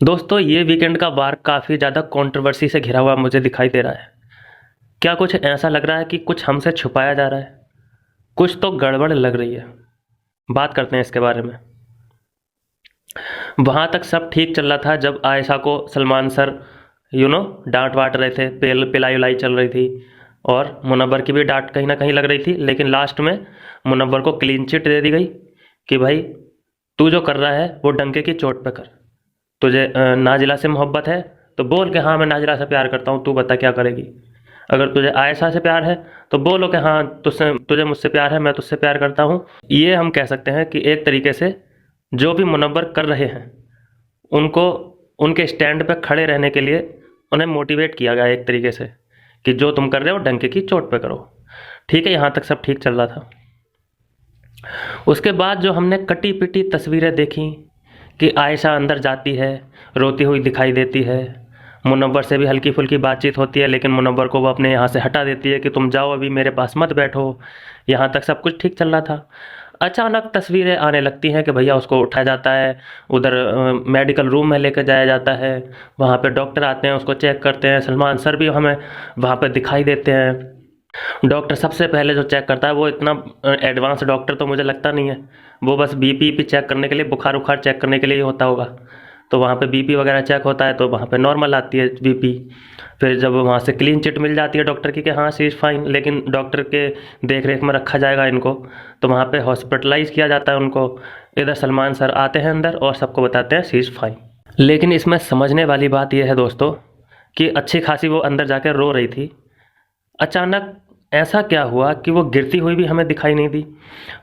दोस्तों ये वीकेंड का वार काफ़ी ज़्यादा कंट्रोवर्सी से घिरा हुआ मुझे दिखाई दे रहा है। क्या कुछ ऐसा लग रहा है कि कुछ हमसे छुपाया जा रहा है? कुछ तो गड़बड़ लग रही है। बात करते हैं इसके बारे में। वहाँ तक सब ठीक चल रहा था जब आयशा को सलमान सर डांट वाट रहे थे, पिलाई उलाई चल रही थी और मुनव्वर की भी डांट कहीं ना कहीं लग रही थी। लेकिन लास्ट में मुनव्वर को क्लीन चिट दे दी गई कि भाई तू जो कर रहा है वो डंके की चोट पे कर। तुझे नाजिला से मोहब्बत है तो बोल के हाँ मैं नाजिला से प्यार करता हूँ, तू बता क्या करेगी। अगर तुझे आयशा से प्यार है तो बोलो कि हाँ तुझसे तुझे मुझसे प्यार है, मैं तुझसे प्यार करता हूँ। ये हम कह सकते हैं कि एक तरीके से जो भी मुनव्वर कर रहे हैं उनको उनके स्टैंड पे खड़े रहने के लिए उन्हें मोटिवेट किया गया एक तरीके से कि जो तुम कर रहे हो डंके की चोट पे करो। ठीक है, यहाँ तक सब ठीक चल रहा था। उसके बाद जो हमने कटी पिटी तस्वीरें देखी कि आयशा अंदर जाती है, रोती हुई दिखाई देती है, मुनव्वर से भी हल्की फुल्की बातचीत होती है लेकिन मुनव्वर को वो अपने यहाँ से हटा देती है कि तुम जाओ अभी मेरे पास मत बैठो। यहाँ तक सब कुछ ठीक चल रहा था। अचानक तस्वीरें आने लगती हैं कि भैया उसको उठाया जाता है, उधर मेडिकल रूम में लेकर जाया जाता है, वहाँ पे डॉक्टर आते हैं, उसको चेक करते हैं। सलमान सर भी हमें वहाँ पे दिखाई देते हैं। डॉक्टर सबसे पहले जो चेक करता है वो इतना एडवांस डॉक्टर तो मुझे लगता नहीं है, वो बस बीपी चेक करने के लिए, बुखार उखार चेक करने के लिए ही होता होगा। तो वहाँ पे बीपी वगैरह चेक होता है तो वहाँ पे नॉर्मल आती है बीपी। फिर जब वहाँ से क्लीन चिट मिल जाती है डॉक्टर की कि हाँ शी इज़ फाइन, लेकिन डॉक्टर के देख रेख में रखा जाएगा इनको, तो वहाँ पे हॉस्पिटलाइज किया जाता है उनको। इधर सलमान सर आते हैं अंदर और सबको बताते हैं शी इज़ फाइन। लेकिन इसमें समझने वाली बात यह है दोस्तों कि अच्छी खासी वो अंदर जाकर रो रही थी, अचानक ऐसा क्या हुआ कि वो गिरती हुई भी हमें दिखाई नहीं दी।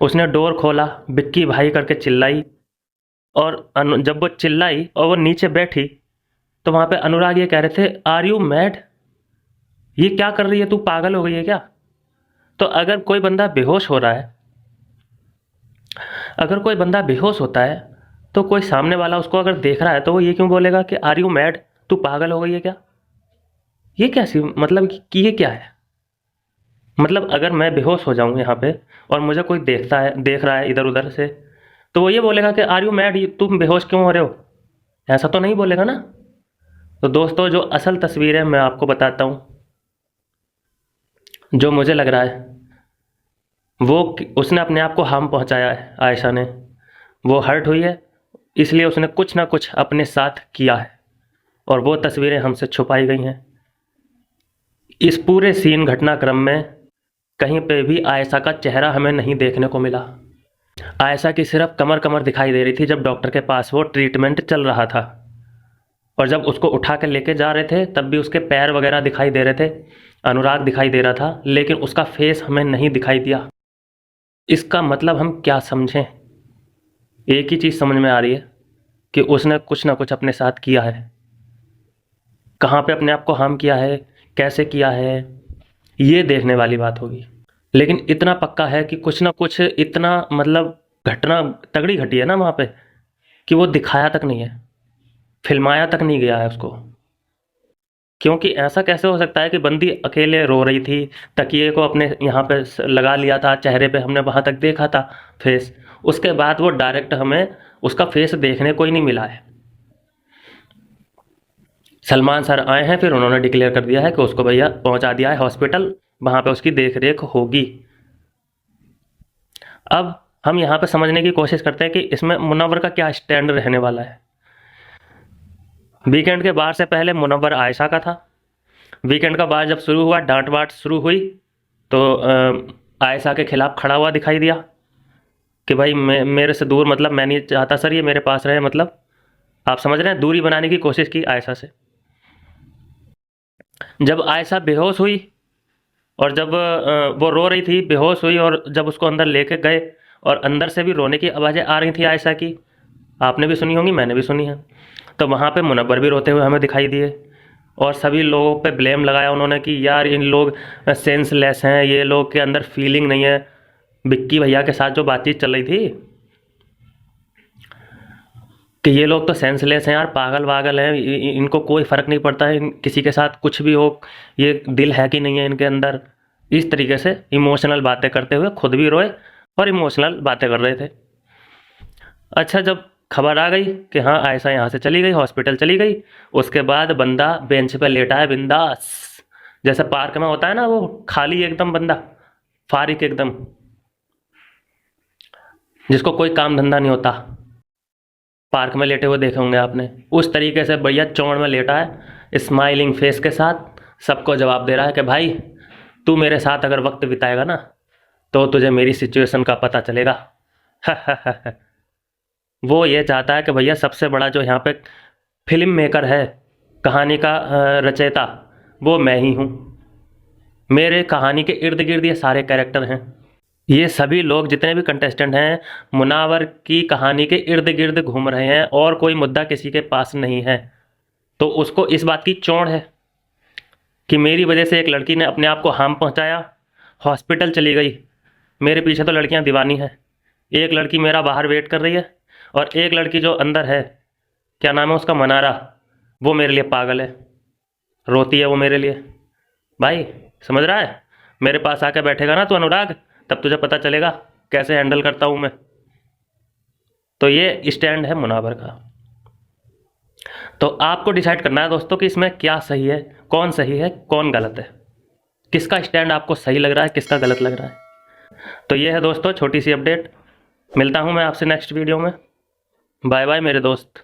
उसने डोर खोला, बिक्की भाई करके चिल्लाई, और जब वो चिल्लाई और वो नीचे बैठी तो वहाँ पे अनुराग ये कह रहे थे आर यू मैड, ये क्या कर रही है तू, पागल हो गई है क्या। तो अगर कोई बंदा बेहोश होता है तो कोई सामने वाला उसको अगर देख रहा है तो वो ये क्यों बोलेगा कि आर यू मैड, तू पागल हो गई है क्या। ये कैसी मतलब कि ये क्या है। मतलब अगर मैं बेहोश हो जाऊं यहाँ पे और मुझे कोई देख रहा है इधर उधर से, तो वो ये बोलेगा कि आर यू मैड, तुम बेहोश क्यों हो रहे हो, ऐसा तो नहीं बोलेगा ना। तो दोस्तों जो असल तस्वीर है मैं आपको बताता हूँ। जो मुझे लग रहा है वो उसने अपने आप को हार्म पहुँचाया है आयशा ने, वो हर्ट हुई है इसलिए उसने कुछ ना कुछ अपने साथ किया है और वो तस्वीरें हमसे छुपाई गई हैं। इस पूरे सीन घटनाक्रम में कहीं पे भी आयशा का चेहरा हमें नहीं देखने को मिला। आयशा की सिर्फ कमर कमर दिखाई दे रही थी जब डॉक्टर के पास वो ट्रीटमेंट चल रहा था, और जब उसको उठा के लेके जा रहे थे तब भी उसके पैर वगैरह दिखाई दे रहे थे, अनुराग दिखाई दे रहा था, लेकिन उसका फेस हमें नहीं दिखाई दिया। इसका मतलब हम क्या समझें, एक ही चीज़ समझ में आ रही है कि उसने कुछ ना कुछ अपने साथ किया है। कहाँ पे अपने आप को हार्म किया है, कैसे किया है, ये देखने वाली बात होगी। लेकिन इतना पक्का है कि कुछ ना कुछ इतना मतलब घटना तगड़ी घटी है ना वहाँ पे कि वो दिखाया तक नहीं है, फिल्माया तक नहीं गया है उसको। क्योंकि ऐसा कैसे हो सकता है कि बंदी अकेले रो रही थी, तकिए को अपने यहाँ पे लगा लिया था चेहरे पे, हमने वहाँ तक देखा था फेस, उसके बाद वो डायरेक्ट हमें उसका फेस देखने को ही नहीं मिला है। सलमान सर आए हैं, फिर उन्होंने डिक्लेयर कर दिया है कि उसको भैया पहुँचा दिया है हॉस्पिटल, वहाँ पे उसकी देख रेख होगी। अब हम यहाँ पे समझने की कोशिश करते हैं कि इसमें मुनव्वर का क्या स्टैंड रहने वाला है। वीकेंड के बार से पहले मुनव्वर आयशा का था, वीकेंड का बार जब शुरू हुआ, डांट वाट शुरू हुई तो आयशा के खिलाफ खड़ा हुआ दिखाई दिया कि भाई मेरे से दूर, मतलब मैं नहीं चाहता सर ये मेरे पास रहे, मतलब आप समझ रहे हैं, दूरी बनाने की कोशिश की आयशा से। जब आयशा बेहोश हुई और जब वो रो रही थी, बेहोश हुई, और जब उसको अंदर लेके गए और अंदर से भी रोने की आवाज़ें आ रही थी आयशा की, आपने भी सुनी होंगी, मैंने भी सुनी है। तो वहाँ पे मुनव्वर भी रोते हुए हमें दिखाई दिए और सभी लोगों पे ब्लेम लगाया उन्होंने कि यार इन लोग सेंसलेस हैं, ये लोग के अंदर फीलिंग नहीं है। बिक्की भैया के साथ जो बातचीत चल रही थी कि ये लोग तो सेंसलेस हैं यार, पागल वागल हैं, इनको कोई फ़र्क नहीं पड़ता है किसी के साथ कुछ भी हो, ये दिल है कि नहीं है इनके अंदर। इस तरीके से इमोशनल बातें करते हुए खुद भी रोए और इमोशनल बातें कर रहे थे। अच्छा, जब खबर आ गई कि हाँ आयशा यहाँ से चली गई, हॉस्पिटल चली गई। उसके बाद बंदा बेंच पे लेटा है बिंदास, जैसे पार्क में होता है ना, वो खाली एकदम बंदा, फारिक एकदम, जिसको कोई काम धंधा नहीं होता, पार्क में लेटे हुए देखे होंगे आपने। उस तरीके से भैया चौड़ में लेटा है, स्माइलिंग फेस के साथ सबको जवाब दे रहा है कि भाई तू मेरे साथ अगर वक्त बिताएगा ना तो तुझे मेरी सिचुएशन का पता चलेगा। वो ये चाहता है कि भैया सबसे बड़ा जो यहाँ पे फिल्म मेकर है, कहानी का रचयिता, वो मैं ही हूँ। मेरे कहानी के इर्द गिर्द ये सारे कैरेक्टर हैं, ये सभी लोग जितने भी कंटेस्टेंट हैं मुनावर की कहानी के इर्द गिर्द घूम रहे हैं और कोई मुद्दा किसी के पास नहीं है। तो उसको इस बात की चौड़ है कि मेरी वजह से एक लड़की ने अपने आप को हार्म पहुंचाया, हॉस्पिटल चली गई। मेरे पीछे तो लड़कियां दीवानी हैं, एक लड़की मेरा बाहर वेट कर रही है और एक लड़की जो अंदर है, क्या नाम है उसका, मनारा, वो मेरे लिए पागल है, रोती है वो मेरे लिए। भाई समझ रहा है, मेरे पास आके बैठेगा ना तो अनुराग, तब तुझे पता चलेगा कैसे हैंडल करता हूँ मैं। तो ये स्टैंड है मुनावर का। तो आपको डिसाइड करना है दोस्तों कि इसमें क्या सही है, कौन गलत है, किसका स्टैंड आपको सही लग रहा है, किसका गलत लग रहा है। तो ये है दोस्तों छोटी सी अपडेट। मिलता हूँ मैं आपसे नेक्स्ट वीडियो में। बाय बाय मेरे दोस्त।